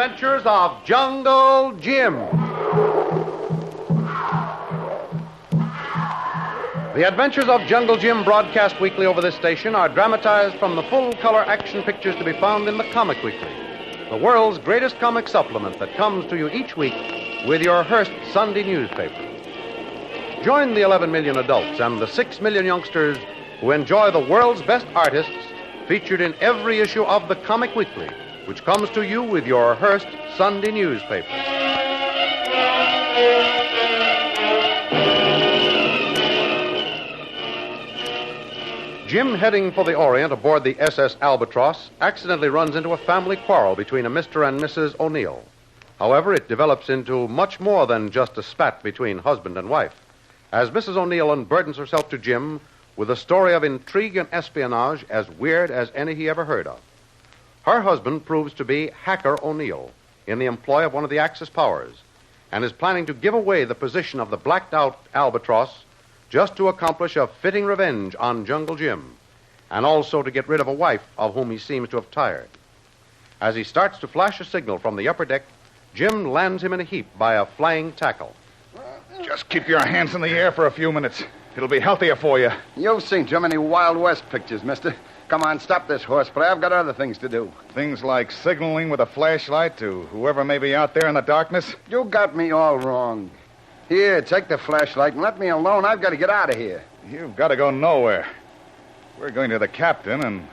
Adventures of Jungle Jim. The Adventures of Jungle Jim, broadcast weekly over this station, are dramatized from the full-color action pictures to be found in the Comic Weekly, the world's greatest comic supplement that comes to you each week with your Hearst Sunday newspaper. Join the 11 million adults and the 6 million youngsters who enjoy the world's best artists featured in every issue of the Comic Weekly, which comes to you with your Hearst Sunday newspaper. Jim, heading for the Orient aboard the SS Albatross, accidentally runs into a family quarrel between a Mr. and Mrs. O'Neill. However, it develops into much more than just a spat between husband and wife, as Mrs. O'Neill unburdens herself to Jim with a story of intrigue and espionage as weird as any he ever heard of. Her husband proves to be Hacker O'Neill, in the employ of one of the Axis powers, and is planning to give away the position of the blacked-out Albatross just to accomplish a fitting revenge on Jungle Jim, and also to get rid of a wife of whom he seems to have tired. As he starts to flash a signal from the upper deck, Jim lands him in a heap by a flying tackle. Just keep your hands in the air for a few minutes. It'll be healthier for you. You've seen too many Wild West pictures, mister. Come on, stop this horseplay. I've got other things to do. Things like signaling with a flashlight to whoever may be out there in the darkness? You got me all wrong. Here, take the flashlight and let me alone. I've got to get out of here. You've got to go nowhere. We're going to the captain, and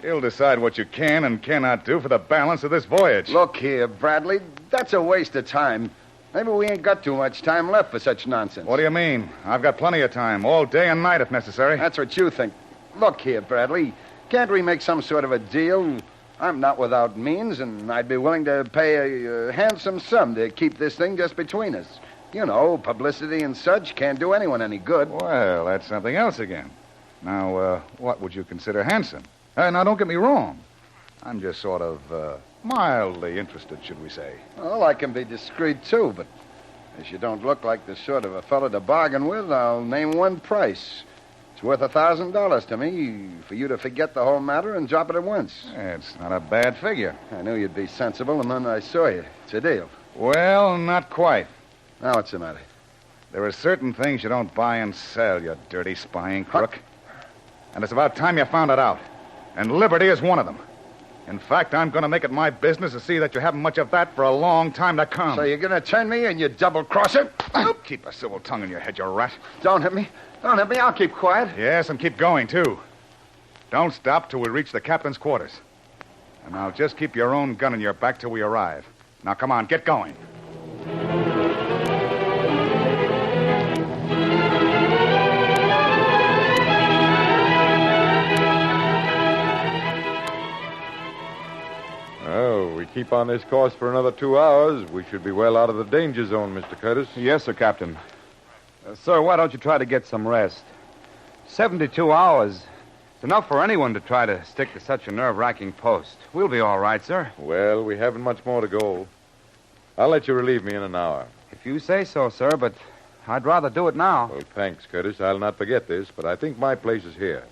he'll decide what you can and cannot do for the balance of this voyage. Look here, Bradley. That's a waste of time. Maybe we ain't got too much time left for such nonsense. What do you mean? I've got plenty of time, all day and night if necessary. That's what you think. Look here, Bradley. Can't we make some sort of a deal? I'm not without means, and I'd be willing to pay a handsome sum to keep this thing just between us. You know, publicity and such can't do anyone any good. Well, that's something else again. Now, what would you consider handsome? Now, don't get me wrong. I'm just sort of mildly interested, should we say. Well, I can be discreet, too, but as you don't look like the sort of a fellow to bargain with, I'll name one price. It's worth $1,000 to me for you to forget the whole matter and drop it at once. It's not a bad figure. I knew you'd be sensible, and then I saw you. It's a deal. Well, not quite. Now what's the matter? There are certain things you don't buy and sell, you dirty spying crook. And it's about time you found it out. And liberty is one of them. In fact, I'm going to make it my business to see that you haven't much of that for a long time to come. So you're going to turn me and you double-crosser? Keep a civil tongue in your head, you rat. Don't hit me. Don't hit me. I'll keep quiet. Yes, and keep going, too. Don't stop till we reach the captain's quarters. And now just keep your own gun in your back till we arrive. Now, come on, get going. Oh, we keep on this course for another 2 hours. We should be well out of the danger zone, Mr. Curtis. Yes, sir, Captain. Sir, why don't you try to get some rest? 72 hours. It's enough for anyone to try to stick to such a nerve-wracking post. We'll be all right, sir. Well, we haven't much more to go. I'll let you relieve me in an hour. If you say so, sir, but I'd rather do it now. Well, thanks, Curtis. I'll not forget this, but I think my place is here.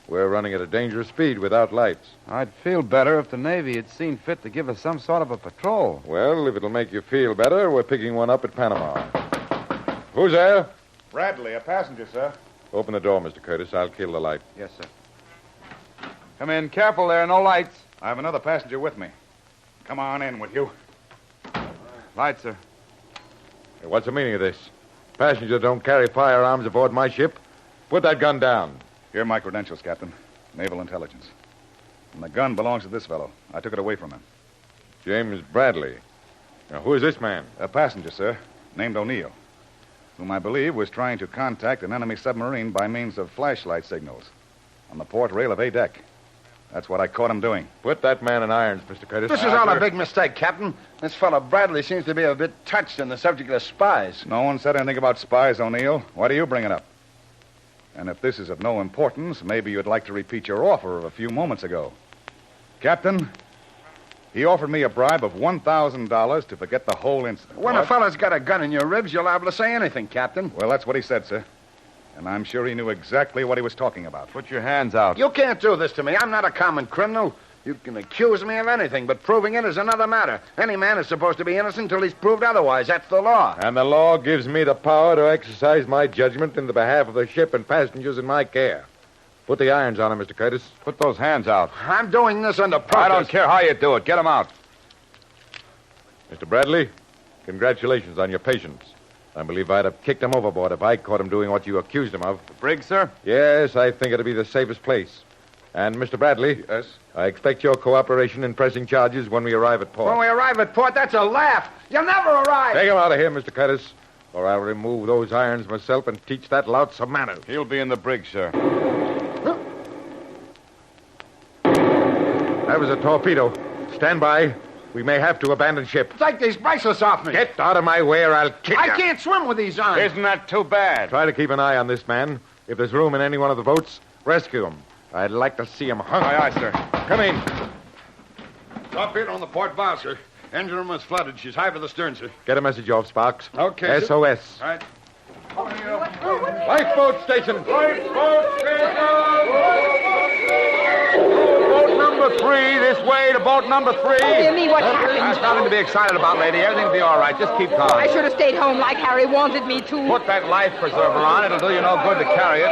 We're running at a dangerous speed without lights. I'd feel better if the Navy had seen fit to give us some sort of a patrol. Well, if it'll make you feel better, we're picking one up at Panama. Who's there? Bradley, a passenger, sir. Open the door, Mr. Curtis. I'll kill the light. Yes, sir. Come in. Careful there. No lights. I have another passenger with me. Come on in with you. Lights, sir. Hey, what's the meaning of this? Passengers don't carry firearms aboard my ship. Put that gun down. Here are my credentials, Captain. Naval Intelligence. And the gun belongs to this fellow. I took it away from him. James Bradley. Now, who is this man? A passenger, sir, named O'Neill, whom I believe was trying to contact an enemy submarine by means of flashlight signals on the port rail of A deck. That's what I caught him doing. Put that man in irons, Mr. Curtis. This is all a big mistake, Captain. This fellow Bradley seems to be a bit touched on the subject of spies. No one said anything about spies, O'Neill. Why do you bring it up? And if this is of no importance, maybe you'd like to repeat your offer of a few moments ago. Captain, he offered me a bribe of $1,000 to forget the whole incident. When a fellow's got a gun in your ribs, you're liable to say anything, Captain. Well, that's what he said, sir. And I'm sure he knew exactly what he was talking about. Put your hands out. You can't do this to me. I'm not a common criminal. You can accuse me of anything, but proving it is another matter. Any man is supposed to be innocent until he's proved otherwise. That's the law. And the law gives me the power to exercise my judgment in the behalf of the ship and passengers in my care. Put the irons on him, Mr. Curtis. Put those hands out. I'm doing this under protest. I don't care how you do it. Get them out. Mr. Bradley, congratulations on your patience. I believe I'd have kicked him overboard if I caught him doing what you accused him of. The brig, sir? Yes, I think it'd be the safest place. And, Mr. Bradley. Yes? I expect your cooperation in pressing charges when we arrive at port. When we arrive at port, that's a laugh. You'll never arrive. Take him out of here, Mr. Curtis, or I'll remove those irons myself and teach that lout some manners. He'll be in the brig, sir. That was a torpedo. Stand by. We may have to abandon ship. Take these bracelets off me. Get out of my way or I'll kick I you. can't swim with these irons. Isn't that too bad? Try to keep an eye on this man. If there's room in any one of the boats, rescue him. I'd like to see him hung. Aye, aye, sir. Come in. Torpedo on the port bow, sir. Engine room is flooded. She's high for the stern, sir. Get a message off, Sparks. Okay, sir. SOS. All right. Lifeboat station. Lifeboat station! Boat number 3, this way to boat number 3. Dear me, what happened? There's nothing to be excited about, lady. Everything will be all right. Just keep calm. I should have stayed home like Harry wanted me to. Put that life preserver on. It'll do you no good to carry it.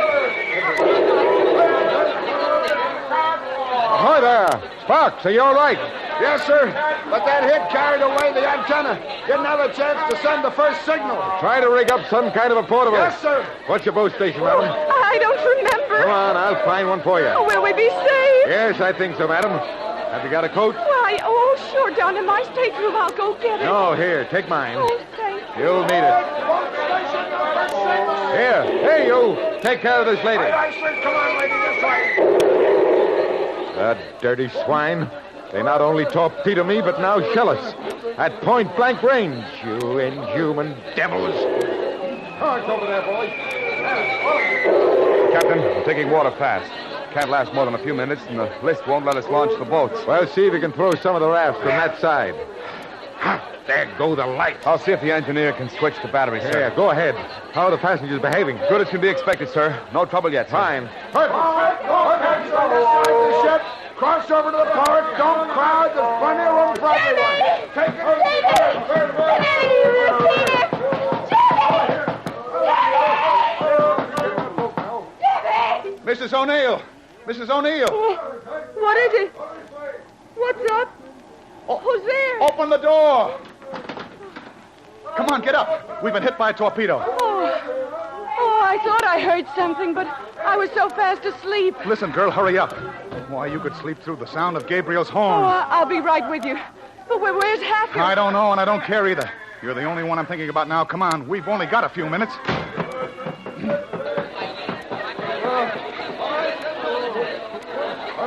Hi there. Sparks, are you all right? Yes, sir. But that hit carried away the antenna. Didn't have a chance to send the first signal. Try to rig up some kind of a portable. Yes, sir. What's your boat station, madam? I don't remember. Come on, I'll find one for you. Oh, will we be safe? Yes, I think so, madam. Have you got a coat? Why, oh, sure, down in my stateroom. I'll go get it. No, here, take mine. Oh, thank you. You'll need it. Here, hey, you. Take care of this lady. Aye, sir. Come on, lady. This way. The dirty swine. They not only torpedo me, but now shell us. At point-blank range, you inhuman devils. Cards over there, boys. Captain, we're taking water fast. Can't last more than a few minutes, and the list won't let us launch the boats. Well, see if you can throw some of the rafts from that side. There go the lights. I'll see if the engineer can switch the battery, sir. Yeah, go ahead. How are the passengers behaving? Good as can be expected, sir. No trouble yet, sir. Fine. The ship. Cross over to the port. Don't crowd. There's plenty of room for everyone. Take it. Mrs. O'Neill! Mrs. O'Neill! What is it? What's up? Who's there? Open the door! Come on, get up. We've been hit by a torpedo. Oh, I thought I heard something, but I was so fast asleep. Listen, girl, hurry up. Why, you could sleep through the sound of Gabriel's Oh, horn. I'll be right with you. But where's Hacker? I don't know, and I don't care either. You're the only one I'm thinking about now. Come on, we've only got a few minutes.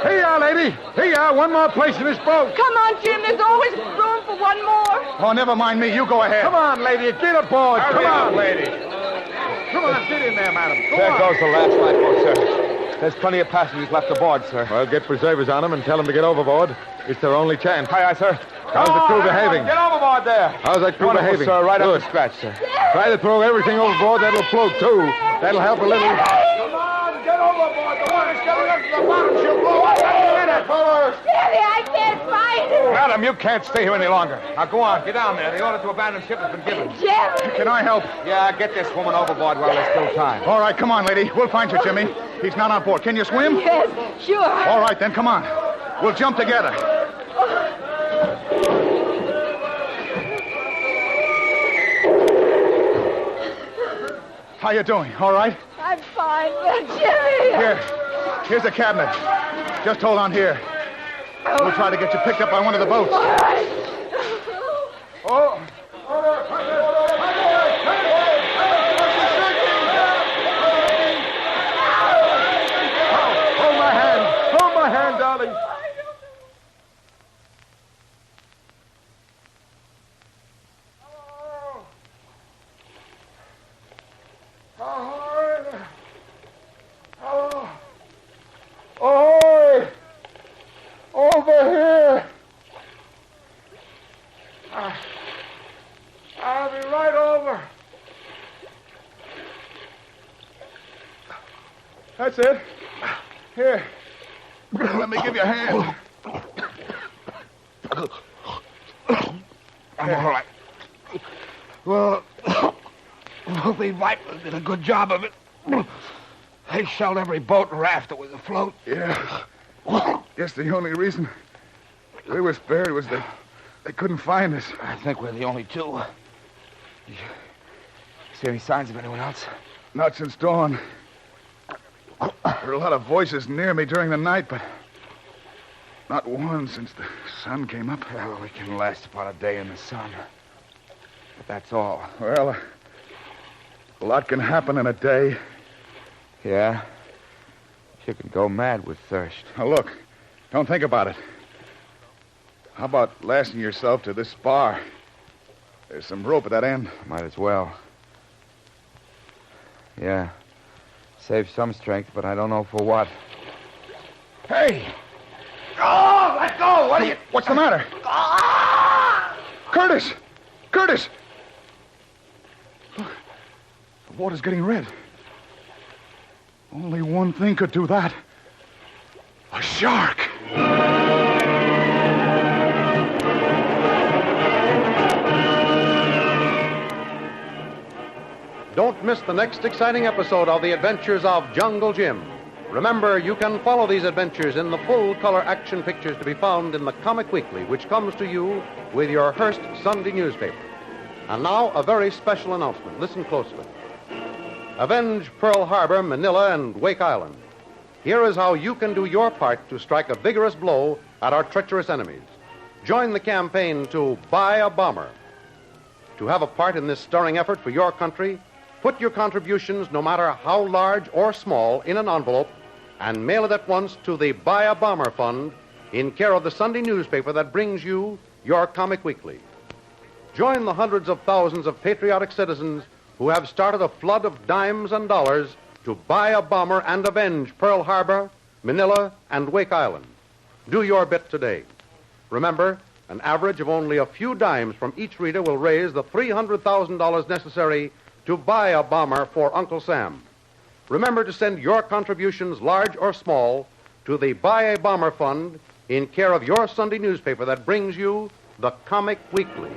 Here you are, lady. Here you are. One more place in this boat. Come on, Jim. There's always room for one more. Oh, never mind me. You go ahead. Come on, lady. Get aboard. Hurry up, lady. Come on, get in there, madam. Go There on. goes the last lifeboat, sir. There's plenty of passengers left aboard, sir. Well, get preservers on them and tell them to get overboard. It's their only chance. Aye, aye, sir. How's the crew behaving? Get overboard there. How's that crew Wonderful, behaving? sir. Right up Good. to scratch, sir. Try to throw everything overboard. That'll float, too. That'll help a little. Come on, get overboard. The water's getting up to the bottom. She'll blow up any minute. Daddy, I can't find him. Madam, you can't stay here any longer. Now, go on. Get down there. The order to abandon ship has been given. Jim. Can I help? Yeah, get this woman overboard while there's still time. All right, come on, lady. We'll find you, Jimmy. He's not on board. Can you swim? Yes, sure. All right, then, come on. We'll jump together. How you doing? All right? I'm fine. Jimmy. Here. Here's the cabinet. Just hold on here. We'll try to get you picked up by one of the boats. All right. Oh. Hold my hand. Hold my hand, darling. Ahoy! Over here! I'll be right over. That's it. Here. Let me give you a hand. I'm all right. Well, the Vipers did a good job of it. They shelled every boat and raft that was afloat. Yeah. Guess the only reason we were spared was that they couldn't find us. I think we're the only two. You see any signs of anyone else? Not since dawn. Heard a lot of voices near me during the night, but not one since the sun came up. Well, we can last about a day in the sun. But that's all. Well, a lot can happen in a day. Yeah? You could go mad with thirst. Now, look, don't think about it. How about lasting yourself to this bar? There's some rope at that end. Might as well. Yeah. Save some strength, but I don't know for what. Hey! Oh, let go! What are you... What's the matter? Curtis! Curtis! Look, the water's getting red. Only one thing could do that. A shark! Don't miss the next exciting episode of The Adventures of Jungle Jim. Remember, you can follow these adventures in the full-color action pictures to be found in the Comic Weekly, which comes to you with your Hearst Sunday newspaper. And now, a very special announcement. Listen closely. Avenge Pearl Harbor, Manila, and Wake Island. Here is how you can do your part to strike a vigorous blow at our treacherous enemies. Join the campaign to buy a bomber. To have a part in this stirring effort for your country, put your contributions, no matter how large or small, in an envelope and mail it at once to the Buy a Bomber Fund in care of the Sunday newspaper that brings you your Comic Weekly. Join the hundreds of thousands of patriotic citizens who have started a flood of dimes and dollars to buy a bomber and avenge Pearl Harbor, Manila, and Wake Island. Do your bit today. Remember, an average of only a few dimes from each reader will raise the $300,000 necessary to buy a bomber for Uncle Sam. Remember to send your contributions, large or small, to the Buy a Bomber Fund in care of your Sunday newspaper that brings you the Comic Weekly.